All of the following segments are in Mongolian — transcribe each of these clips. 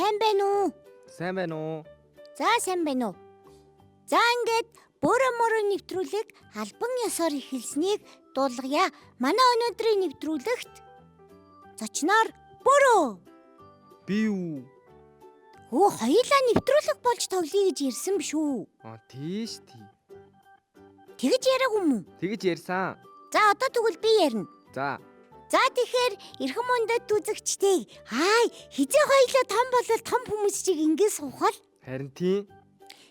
Сайн байна уу? Сайн байна уу? За сайн байна уу? За ингээд бөөрөмөрөө нэвтрүүлэг албан ёсоор эхэлснийг дуулгая. Манай өнөөдрийн нэвтрүүлэгт зочноор Бөөрөө. Би юу? Хоёулаа нэвтрүүлэг болж тоглоё гэж ирсэн биш үү? Тийш тий. Тэгэж яриаг юм уу? Тэгэж ярьсан. За одоо тэгвэл би ярина. За. За тэгэхээр эрхэм мөндөд үзэгчдээ хизээ хоёулаа том болол том хүмүүс чиг ингэ суухал. Харин тий.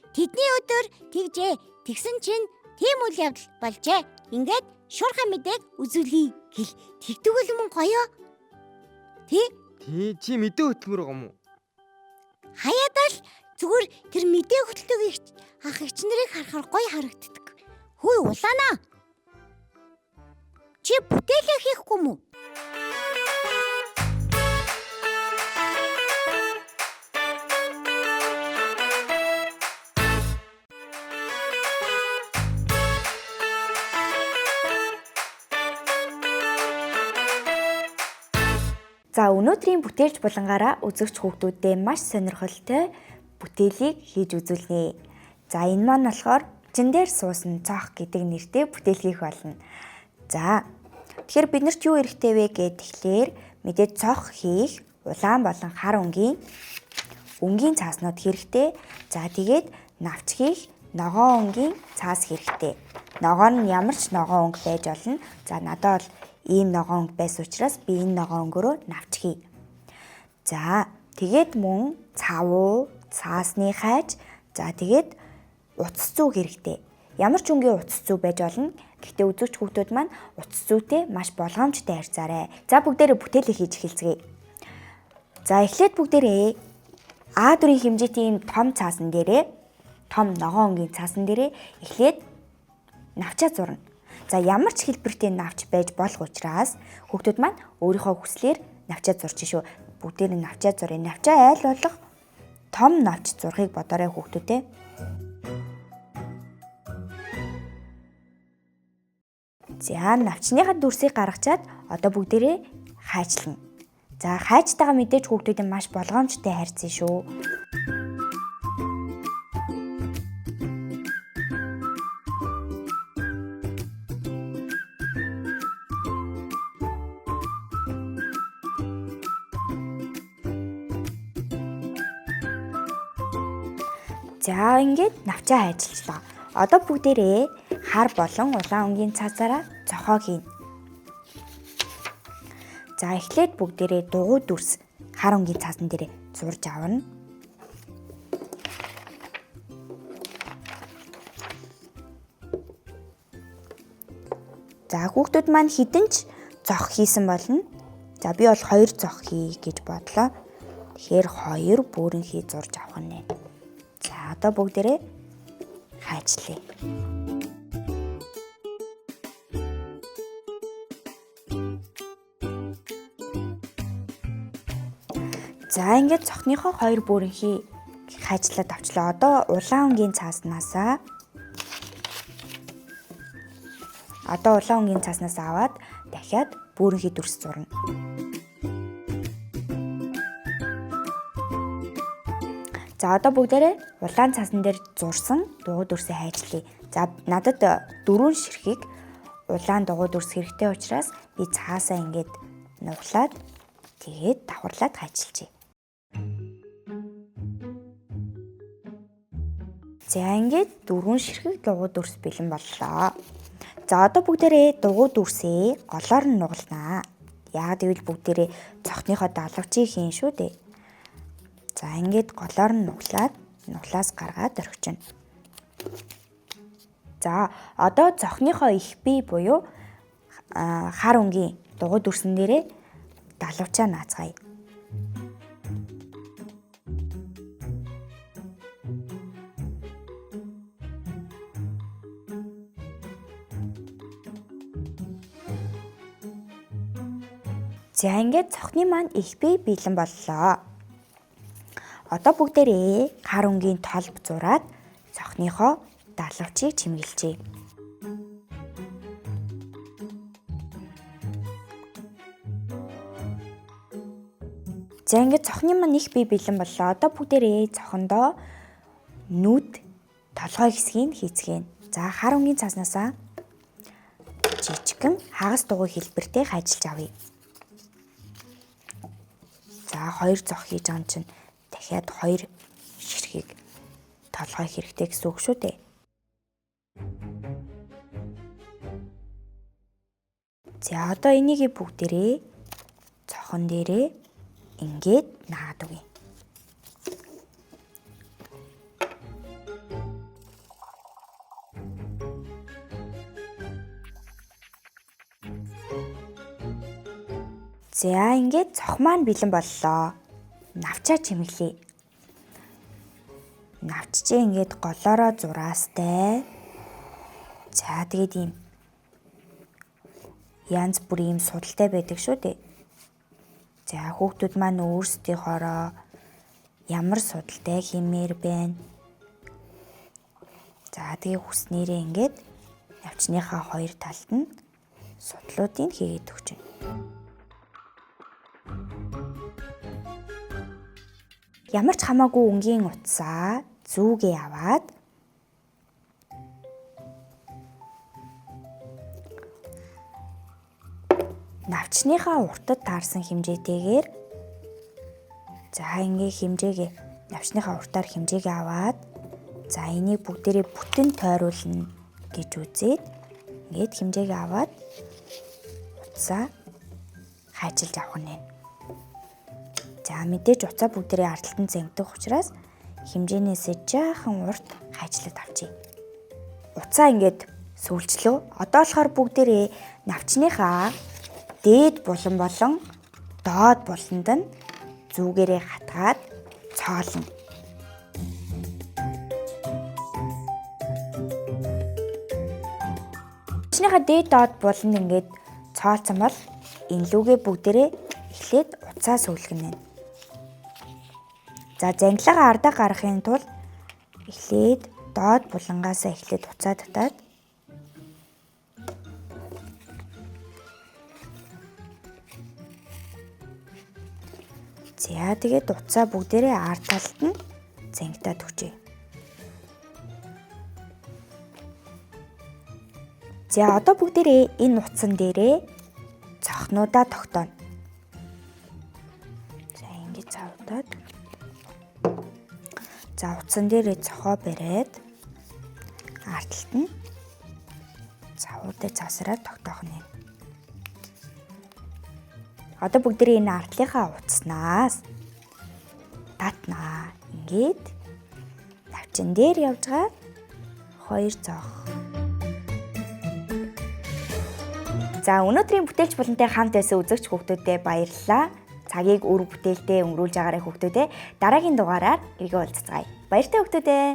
Тэдний өдөр тэгжээ. Тэгсэн чинь тийм үйл явдал болжээ. Ингээд шуурхай мэдээг үзүүлье гэл. Тэгдэгвэл мөн гоё. Тий? Тий чи мэдээ хөтөлмөр байгаа юм уу? Хаяадаа л зүгээр тэр мэдээ хөтөлдөг ах эгч нарыг харахаар гоё харагддаг. Хөөе улаанаа. Чи бүтээлээ хийхгүй мүү? За өнөөдрийн бүтээлч булангаараа үзэгч хүүхдүүдэд маш сонирхолтой бүтээлийг хийж үзүүлнэ. За энэ маань болохоор чин дээр суусан цоох гэдэг нэртэй бүтээл хийх болно. За тэгэхээр биднэрт юу хэрэгтэй вэ гэхээр мэдээд цоох хийх улаан болон хар өнгийн цааснууд хэрэгтэй. За тэгээд навч хийх ногоон өнгийн цаас хэрэгтэй. Ногоон нь ямар ч ногоон өнгө байж болно. За надад бол ийм ногоон өнгө байсан учраас би энэ ногоон өнгөөрөө навч хий. За тэгээд мөн цавуу, цаасны хайж, за тэгээд утас зүүг хэрэгтэй. Ямар ч өнгийн утас зүү байж болно. Гэхдээ үзэгч хүүхдүүд маань утас зүйтэй маш болгоомжтой харьцаарай. За бүгдээрээ бүтээлээ хийж эхэлцгээе. За эхлээд бүгдээрээ А4-ийн хэмжээтэй ийм том цаасан дээрээ, том ногоон өнгийн цаасан дээрээ эхлээд навчаа зурна. За ямар ч хэлбэртэй навч байж болох учраас хүүхдүүд маань өөрийнхөө хүслээр навчаа зурж шүү. Бүгдээр нь навчаа зуръя. Навчаа айл болох том навч зурхийг бодоорой хүүхдүүдээ. За навчныхаа дүрсийг гаргачаад одоо бүгдээрээ хайчлана. За хайчтайгаа мэдээж хүүхдүүдийн маш болгоомжтой харьцсан шүү. За ингээд навчаа хайжилчлаа. Одоо бүгдээрээ хар болон улаан өнгийн цаасаараа цохоо хийнэ. За эхлээд бүгдээрээ дугуй дүрс хар өнгийн цаасан дээрээ зурж авна. За хүүхдүүд маань хідэн ч зох хийсэн болно. За би бол 2 зох хий гэж бодлоо. Тэгэхээр 2 бүрэн хий зурж авах нь. За одоо бүгдээрээ хайчлаа. За ингээд цохныхоо 2 бүрэн хий хайчлаад авчлаа. Одоо улаан өнгийн цааснаас аваад дахиад бүрэн хий дүрс зурна. За одоо бүгдээрээ улаан цаасан дээр зурсан дугуй дүрсээ хайчлаа. За надад 4 ширхэг улаан дугуй дүрс хэрэгтэй учраас би цаасаа ингээд нуглаад тэгээд давхарлаад хайчилжээ. За ингээд 4 ширхэг дугуй дүрс бэлэн боллоо. За одоо бүгдээрээ дугуй дүрсээ голоор нь нугалнаа. Яг гэвэл бүгдээрээ цохныхоо далавчийг хийн шүү дээ. За ингээд голоор нь нуглаас гаргаад орхичихно. За одоо цохныхоо их бие буюу хар өнгийн дугуй дүрсэн дээрээ далавчаа наацгаая. За ингээд цохны маань их бие бэлэн боллоо. Одоо бүгдээрээ гар өнгийн толб зураад цохныхоо далавчийг чимгэлжээ. За ингээд цохны маань их бие бэлэн боллоо. Одоо бүгдээрээ цохондоо нүд толгой хэсгийг хийцгээе. За хар өнгийн цааснасаа жижигхэн хагас дугуй хэлбэртэй хайчилж авъя. За хоёр зох хийж байгаа чинь дахиад хоёр ширхэг толгой хэрэгтэй гэсэн үг шүү дээ. За одоо энийг бүгдээрээ цохон дээрээ ингээд наагаад өгье. За ингээд цох маань бэлэн боллоо. Навчаа чимэглэе. Навчжээ ингээд голоороо зураастай. За тэгээд ийм янз бүрийн судалтай байдаг шүү дээ. За хүүхдүүд маань өөрсдийнхоороо ямар судалтай хэмээр байна. За тэгээ хүснээрээ ингээд навчныхаа хоёр талд нь судлуудыг хийгээд өгч байна. Ямар ч хамаагүй өнгийн утсаа зүүгээ аваад навчныхаа уртад таарсан хэмжээтэйгээр за ингээ хэмжээгээ навчныхаа уртаар хэмжээгээ аваад за энийг бүгдээрээ бүтэн тойруулна гэж үзээд ингээд хэмжээгээ аваад утсаа хайчилж авах нь. За мэдээж утсаа бүгдээрээ ардталтанд зангидах учраас хэмжээнээсээ жаахан урт хайчлаад авчий. Утсаа ингээд сүүлчлөө. Одоо болохоор бүгдээрээ навчныхаа дээд булан болон доод буланд нь зүгээрээ хатгаад цоолно. Навчныхаа дээд доод буланд ингээд цоолсон бол энэ лүгээ бүгдээрээ эхлээд утсаа сүүлгэнэ. За зангилаагаа ардаа гаргахын тулд эхлээд доод булангаасаа эхлээд утсаа татаад за тэгээд утсаа бүгдээрээ ард талд нь зангидаад өгчээ. За одоо бүгдээрээ энэ утсан дээрээ цохнуудаа тогтооно. За ингэж цавдаад за утсан дээрээ цохоо бариад ард талд нь цавуудыг завсраад тогтоох нь. Одоо бүгдээрээ энэ ардлынхаа утаснаас татнаа. Ингээд навчин дээр явж байгаа хоёр зох. За өнөөдрийн бүтээлч булантай хамт байсан үзэгч хүүхдүүдэд баярлалаа. Цагийг үр бүтээлдээ өнгөрүүлж байгаарай хүүхдүүдээ. Дараагийн дугаараар эргээ уулзцгаая. Баяртай хүүхдүүдээ.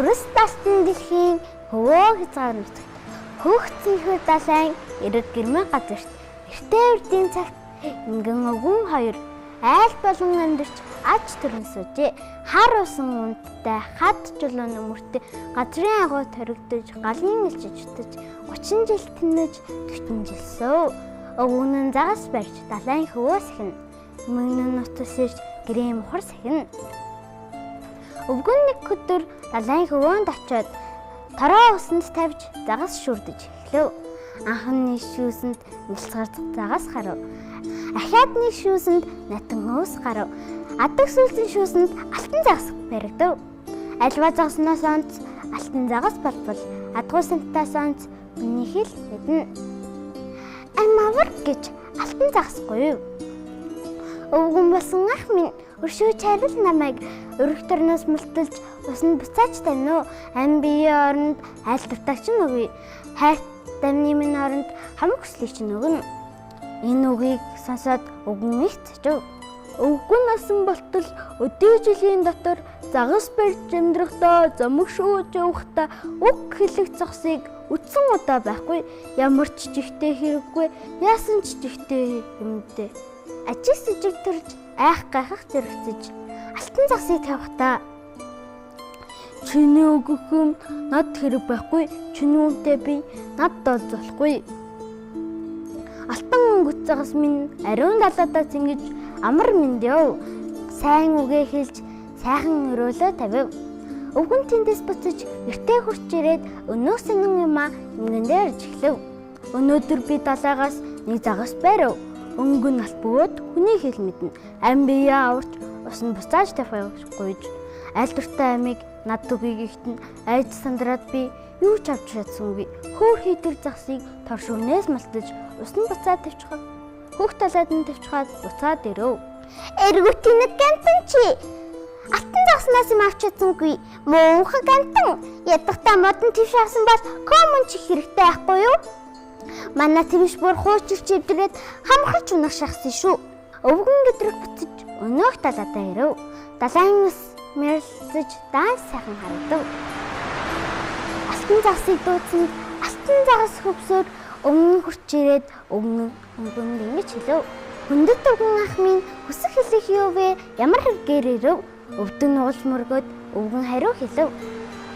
Хөрс талтан дэлхийн хөвөө хязгаар нутагт хөөгцөнхөр далайн эрэг гэрмэн газарт эртээ үрдийн цагт ингэн өгөн хоёр айл болон амьдарч аж төрөн суужээ. Хар усан унттай хад жулуун өмөртэй газрын агуу торигдож галын элчиж утаж 30 жил тэнэж 40 жил суув. Өвгөнөн загас барьж далайн хөвөө сахин мөнгөн нутас ирж гэрээ мухар сахин. Өвгөн нэг өдөр далайн хөвөөнд очиод тороо усанд тавьж загас шүрдэж эхлэв. Анхны шүүсэнд нэлцгэрд загас гарав. Ахиадны шүүсэнд натан өөс гарав. Адаг сүлзэн шүүсэнд алтан загас баригдав. Альва загснаас онц алтан загас болбол адгуу сантаас онц үнийх л мэднэ. Амавар гэж алтан загасгүй юу? Өвгөн болсон ах минь Өршөө чарил намайг өргөх төрнөөс мулталж усанд буцааж тавина уу? Ам биеийн оронд айл дутагч нь өгье. Хайрт дамны минь оронд хамаг хүслийг чинь өгнө. Энэ үгийг сонсоод үгэн их цачив. Өвгөн насан болтол өдөө жилийн дотор загас барьж амьдрахдаа замг шүүж явахдаа үг хэлэх зогсыг үтсэн удаа байхгүй. Ямар ч чихтэй хэрэггүй, яасан ч чихтэй юмдээ. Ажиг сэжиг төрж айх гайхах зэрэгцэж алтан загсыг тавихдаа чиний өгөх юм над хэрэг байхгүй. Чиний үнтэй би над долж болохгүй. Алтан өнгөц загас минь ариун далаадаа зингэж амар минь дэв. Сайн үгээ хэлж сайхан өрөөлөө тавив. Өвгөн тэндээс буцаж гэртээ хурж ирээд өнөө сэнэн юмаа ингэндээ ирж эхлэв. Өнөөдөр би далаагаас нэг загас барив. Өнгөн алт бөгөөд хүний хэл мэднэ. Ам биеэ аварч усанд буцааж тавих гуйж аль дуртай амийг над түгийг ихтэн айд сандраад би юу ч авч чадсангүй. Хөөр хийдэр загсыг торшүүнээс малтаж усанд буцаад тавьчихав. Хөх талаад нь тавьчихад буцаад ирэв. Эргүүтийн нэг гантан чи алтан загснаас юм авч чадсангүй. Мөнхөн гантан ядахтаа модон твш авсан бол коммон чих хэрэгтэй байхгүй юу? Манай твш бүр хуучирч ивдрэд хамхаж унах шахсан шүү. Өвгөн гэдрэг буцаж өнөөх талаадаа ирэв. Далайн ус мэрэлцэж даан сайхан харагдав. Алтан загсыг дуудсанд алтан загас хөвсөөр өмнө хурч ирээд өнгөнд ингэж хэлв. Хүндэт өвгөн ах минь хүсэх хэлэх юу вэ? Ямар хэрэгээр ирэв? Өвдөн нугалж мөргөөд өвгөн хариу хэлв.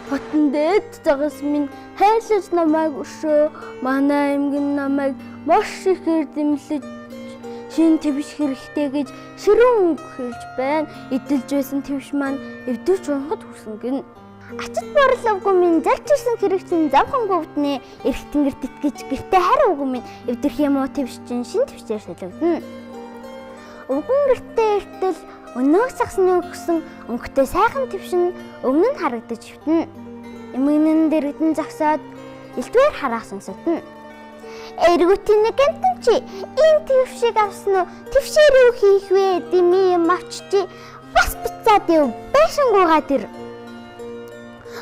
Хотон дээд загас минь хайрлаж намайг өшөө. Манай эмгэн намайг маш ихээр дэмлэж шин твш хэрэгтэй гэж ширүүн өнгө хэлж байна. Эдэлж байсан твш маань эвдэрч унахад хүрсэн гин. Ачид борловгүй минь зарч ирсэн хэрэгцэн завхан говдны эрх тэнгэрт итгэж гэртээ харь өвгөн минь эвдэрх юм уу твш чинь шин твшээр солигдно. Өвгөн гэртээ иртэл өнөөх загсны өгсөн өнгөтэй сайхан твш нь өмнө нь харагдаж өвтнө. Эмгэнэн дэрэгдэн загсаад элдвэр хараах сонсогдно. Эргүүтийн нэг гантан чи энэ твшийг авсан уу? Твшээр юу хийх вэ? Дими юм авчи бас буцаад яв. Байшингуугаа тэр.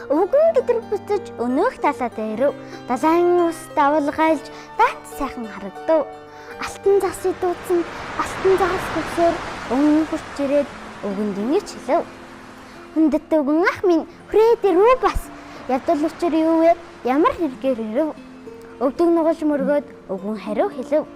Өвгөн гэдрэг буцаж өнөөх талаадаа ирэв. Далайн ус давалгайлж даант сайхан харагдав. Алтан загсыг дуудсан алтан загас хөвсөөр өмнө хурч ирээд өвгөнд ингэж хэлв. Хүндэт өвгөн ах минь хүрээд ирв бас. Ядал учир юу вэ? Ямар хэрэгээр ирэв? Өвдөг нугалж мөргөөд өвгөн хариу хэлв.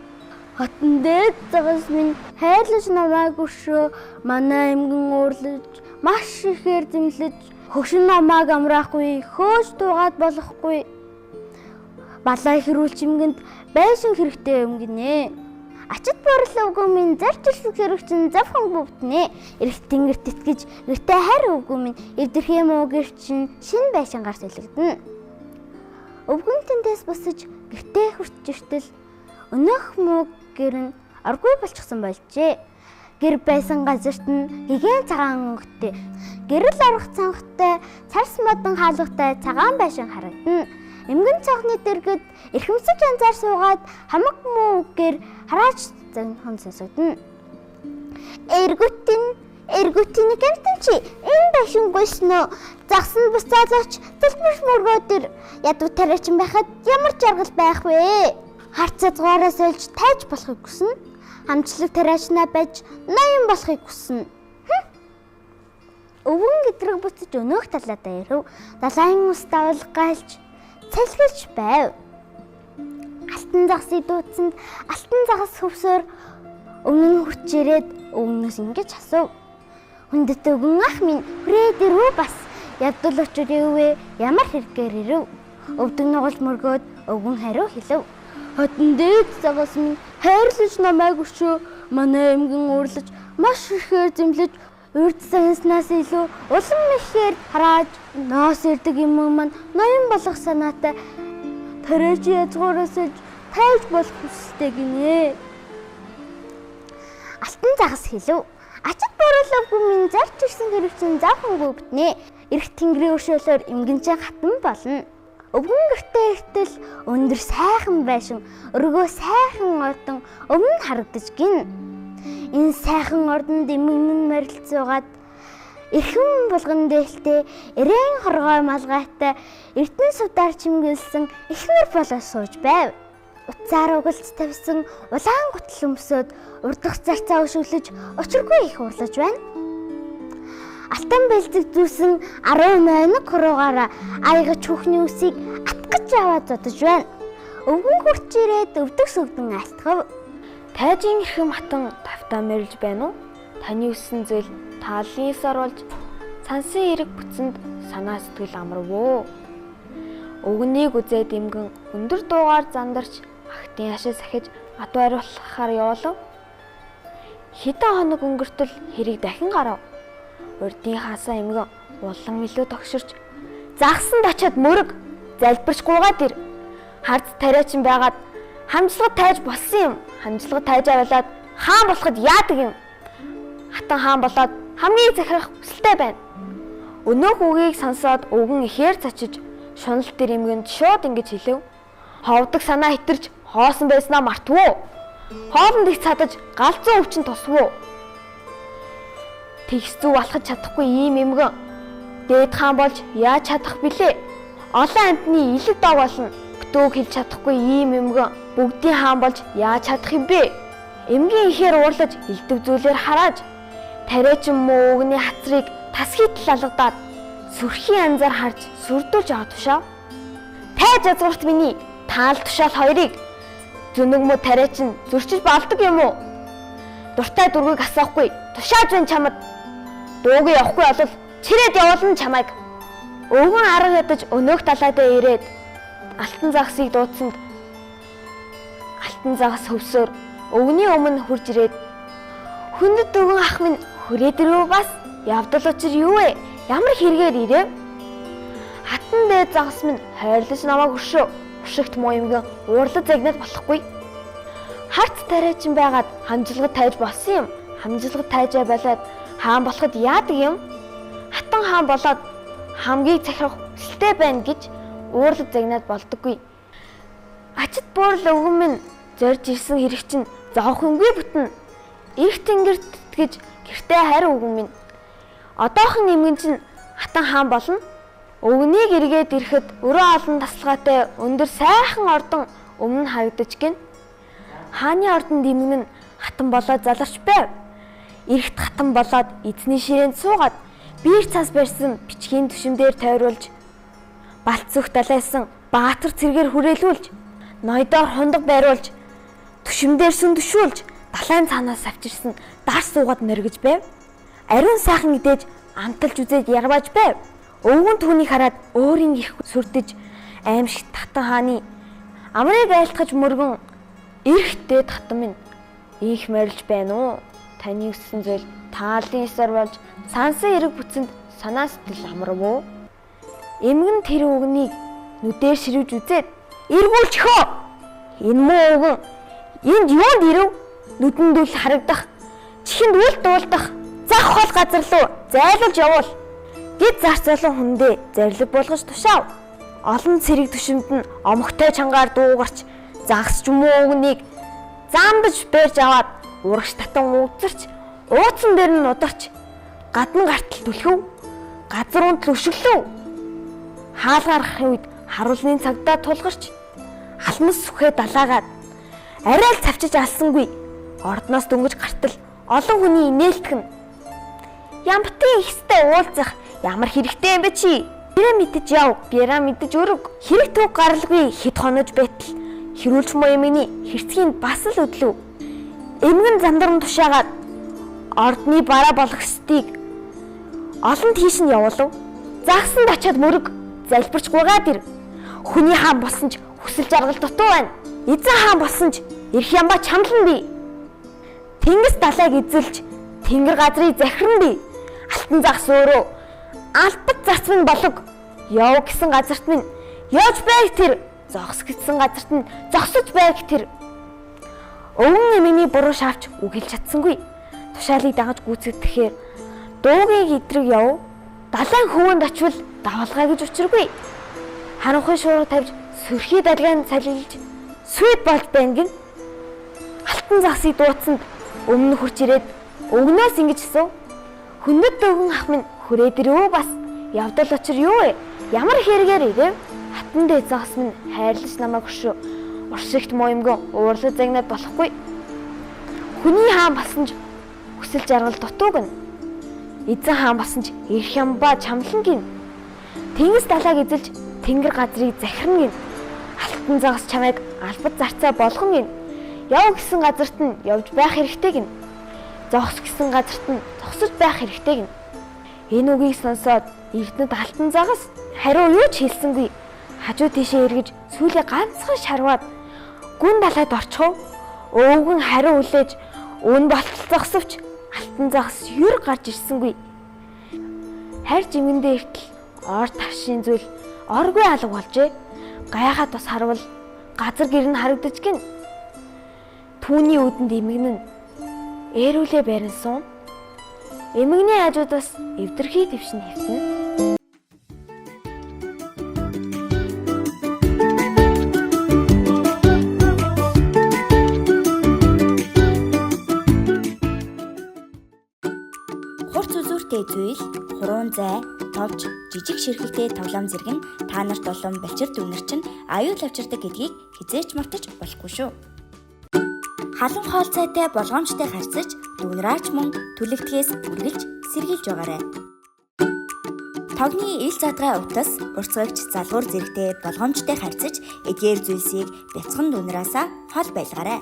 Хотон дээд загас минь хайрлаж намайг өшөө. Манай эмгэн уурлаж маш ихээр зэмлэж хөгшин намайг амраахгүй, хөөж дуугаад болохгүй. Балаа хэрүүлж эмгэнд байшин хэрэгтэй эмгэнэ. Ачид борлоо өвгөн минь зарч ирсэн хэрэгчин завхан бөвтнэ. Эрх тэнгэрт итгэж гэртээ харь өвгөн минь эвдэрх юм уу гэр чинь шинэ байшингаар солигдно. Өвгөн тэндээс босож гэртээ хурц иртэл өнөөх мөг гэр нь аргүй болчихсон болжээ. Гэр байсан газарт нь гигэн цагаан өнгөтэй, гэрэл арга цанхтай, царс модон хаалгатай цагаан байшин харагдана. Эмгэн цонхны дэргэд эрхэмсэж анзаар суугаад хамаг муу үгээр хараач занхан сонсогдно. Эргүүтийн нэг гантан чи энэ байшин гүйснө. Загсан буцаалаач залбирч мөргөөд ир. Ядуу тариачин байхад ямар жаргал байх вэ? Харцадгаараа сольж тайж болохыг хүснэ. Хамчлаг тариачнаа байж ноён болохыг хүснэ. Өвгөн гэдрэг буцаж өнөөх талаадаа ирэв. Далайн ус давалгайлж цалгилж байв. Алтан загсыг дуудсанд алтан загас хөвсөөр өмнө хурч ирээд өвгнөөс ингэж асуув. Хүндэт өвгөн ах минь хүрээд ирв бас. Ядал учир юу вэ? Ямар хэрэгээр ирэв? Өвдөг нугалж мөргөөд өвгөн хариу хэлв. Хотон дээд загас минь хайрлаж намайг өшөө. Манай эмгэн уурлаж маш ихээр зэмлэж урд санснаас илүү улам ихээр харааж ноос ирдэг юм маань ноён болох санаатай тариач язгуураас тайж болох хүсэлтэй гинэ. Алтан загас хэлв. Ачид борлоогүй минь зарч ирсэн хэрэгцэн завхан бөвтнэ. Эрх тэнгэрийн өршөөлөөр эмгэнчээ хатан болно. Өвгөн гэртээ иртэл өндөр сайхан байшин, өргөө сайхан ордон өмнө харагдаж гин. Энэ сайхан ордонд эмгэн морилцуугаад эрхэм булган дээлтэй эрээн хоргой малгайтай эрдэнэ сувдаар чимгэлсэн эхнэр болоо сууж байв. Утсаар угалж тавьсан улаан гутал өмсөд урдах зарцаа өшөглөж очиргүй их урлаж байна. Алтан бэлзэг зүүсэн 10 мойног хуруугаараа аягч хүүхний үсийг атгаж аваад зодож байна. Өвгөн хурц ирээд өвдөг сүгдэн алтгав. Тайжийн эрхэм хатан тавтаа мэрилж байна уу? Таны өссөн зүйл тааллын эс оруулж цансын эрэг бүтсэнд санаа сэтгэл амарвөө. Өвгөнийг үзээд эмгэн өндөр дуугаар зандарч ахтын ашиг сахиж ат бариулахаар явуулав. Хэдэн хоног өнгөртөл хэрийг дахин гарав. Урдын хаасаа эмгэн улан илүү тогширч загсанд очиад мөрөг залбирч гуугаад ир. Харц тариачин байгаад хамжлага тайж болсон юм. Хамжлага тайж аваад хаан болоход яадаг юм? Хатан хаан болоод хамгийн захирах хүсэлтэй байна. Өнөөх үгийг сонсоод өвгөн ихээр цочиж шунал дээр эмгэнд шууд ингэж хэлв. Ховдог санаа хитэрч хоосон байснаа мартвуу. Хоолнд их цадаж галзуу өвчин тусвуу. Тэгс зүв алхаж чадахгүй ийм эмгэн дээд хаан болж яаж чадах билээ? Олон амьтны илэг дог болно. Бүтөөг хэлж чадахгүй ийм эмгэн бүгдийн хаан болж яаж чадах юм бэ? Эмгэн ихээр уурлаж илдэв зүйлээр харааж тариачин муу өвгний хацрыг тасгийтэл алгадаад сүрхийн анзаар харж сүрдүүлж аваад тушаав. Тайж язгуурт миний таал тушаал хоёрыг зүнэг муу тариачин зөрчиж болдог юм уу? Дуртай дургыг асаахгүй тушааж байна чамд. Дуугүй явахгүй бол чирээд явуулна чамайг. Өвгөн арга ядаж өнөөх талаадаа ирээд алтан загсыг дуудсанд алтан загас хөвсөөр өвгний өмнө хурж ирээд хүндэт өвгөн ах минь хүрээд ирв бас явдал учир юу вэ? Ямар хэрэгээр ирэв? Хатан дээд загас минь хайрлаж намайг хөшөө. Өшигт муу эмгэн уурлаж загнаад болохгүй. Харц тариачин байгаад хамжилгад тайж болсон юм. Хамжилгад тайжаа болоод хаан болоход яадаг юм? Хатан хаан болоод хамгийн захирах хүсэлтэй байна гэж уурлаж загнаад болдоггүй. Ачид буурал өвгөн минь зорж ирсэн хэрэг чинь зовхонгүй бүтэн. Их тэнгэрт гэж гэртээ харь өвгөн минь. Одоохон эмгэн чинь хатан хаан болно. Өвгнийг эргээд ирэхэд өрөө олон тасалгаатай өндөр сайхан ордон өмнө харагдаж гин. Хааны ордонд эмгэн нь хатан болоод заларч байв. Эрэгт хатан болоод эзний ширээнд суугаад биер цас барьсан бичгийн түшмээр тойруулж балт зүх далайсан баатар цэргээр хүрээлүүлж ноёдоор хундаг байруулж түшмээр сүн төшүүлж далайн цаанаас авчирсан дар суугаад нэргэж байв. Ариун сайхан идэж амталж үзээд ягвааж байв. Өвгөн түүнийг хараад өөрийн их сүрдэж аимшигт хатан хааны амрыг айлтгаж мөргөн эрэхтэй хатан минь их морилж байна уу? Таны өссөн зүйл тааллын эсэр болж сансан эрэг бүтсэнд санаа сэтгэл амарвуу. Эмгэн тэр өвгнийг нүдээр ширвж үзээд эргүүлчихөө. Энэ муу өвгөн энд юунд ирэв? Нүдэнд үл харагдах, чихэнд үл дуулдах, зах хол газар руу зайлуулж явуул. Гэт зарцуулан хүндээ зарлиг болгож тушаав. Олон цэрэг түшимд нь омогтой чангаар дуугарч загсч муу өвгнийг заамдаж бэрж аваад урагш татан ууцарч ууцсан дээр нь ударч гадна гартал түлхэв. Газар унд л өшөглөв. Хаал гарахын үед харуулны цагдаа тулгарч алмас сүхээ далаагаад арай л цавчиж алсангүй. Ордноос дөнгөж гартал олон хүний инээлтгэн. Ямбтын ихстэй уулзах ямар хэрэгтэй юм бэ чи? Бирэ мэдэж яв, бирэ мэдэж өрөг. Хэрэг төг гаралгүй хэд хонож байтал хэрүүлж муу эмгний хэрцгийнд бас л өдлөв. Эмгэн зандарн тушаагаад ордны бараа болох стийг олон тийш нь явуулав. Загсанд очиад мөрөг залбирч гуйгаад ир. Хүний хаан болсон ч хүсэл жаргал дутуу байна. Эзэн хаан болсон ч эрх ямбаа чамлан бий. Тэнгис далайг эзэлж тэнгэр газрыг захиран бий. Алтан загс өөрөө албат зарц минь болог. Яв гэсэн газарт минь явж байг тэр. Зогс гэсэн газарт нь зогсож байг тэр. Өвгөн эмээний буруу шаавч үг хэлж чадсангүй. Тушаалыг дагаж гүйцэтгэхээр дуугийн идрэг яв. Далайн хөвөнд очвол давалгаа гэж учиргүй. Харанхуй шуурга тавьж сөрхий далайн салилж сүйд болж байна гин. Алтан загсыг дууцсанд Өмнө хурч ирээд өгнөөс ингэж асуув. Хүндэт өвгөн ах минь хүрээд ирв бас. Явдал учир юу вэ? Ямар хэрэгээр ирэв? Хатан дээд загас минь хайрлаж намайг өшөө. Уршигт моёмгон уурлаг загнаад болохгүй. Хүний хаан болсон ч хүсэл жаргал дутууг нь. Эзэн хаан болсон ч эрх ям ба чамлан гин. Тэнгис далайг эзэлж тэнгэр газрыг захирна гин. Алтан загас чамайг албад зарцаа болгон гин. Яв гэсэн газарт нь явж байх хэрэгтэй гин. Зогс гэсэн газарт нь зогсож байх хэрэгтэй гин. Энэ үгийг сонсоод эрдэнэт алтан загас хариу юу ч хэлсэнгүй. Хажуу тийшээ эргэж сүүлээ ганцхан шарваад гүн далайд орчихов. Өвгөн хариу хүлээж өн болтол зогсовч алтан загас юр гарч ирсэнгүй. Хайр жимгэндээ иртэл ор тавшийн зүйл оргүй алга болжээ. Гайхаад бас харвал газар гэр нь харагдаж гин. Түүний үдэнд эмгэн нь ээрүүлээ баринсан. Эмгэний хажуудаас эвдэрхий твшин хэвтэн. Хурц үзүүртэй зүйл, хуруун зай, товч, жижиг ширхэгтэй тоглоом зэрэг нь та нарт олон балчир дүүнер чинь аюул авчирдаг гэдгийг хизээч мартаж болохгүй шүү. Халуун хоол цайтай болгоомжтой харьцаж, дүүнраач мөн түлэгдгээс үргэлж сэргийлж байгаарай. Тогны ил задгай утас, урцгагч залгуур зэрэгтэй болгоомжтой харьцаж, эдгээр зүйлсийг бяцхан дүүнраасаа хол байлгаарай.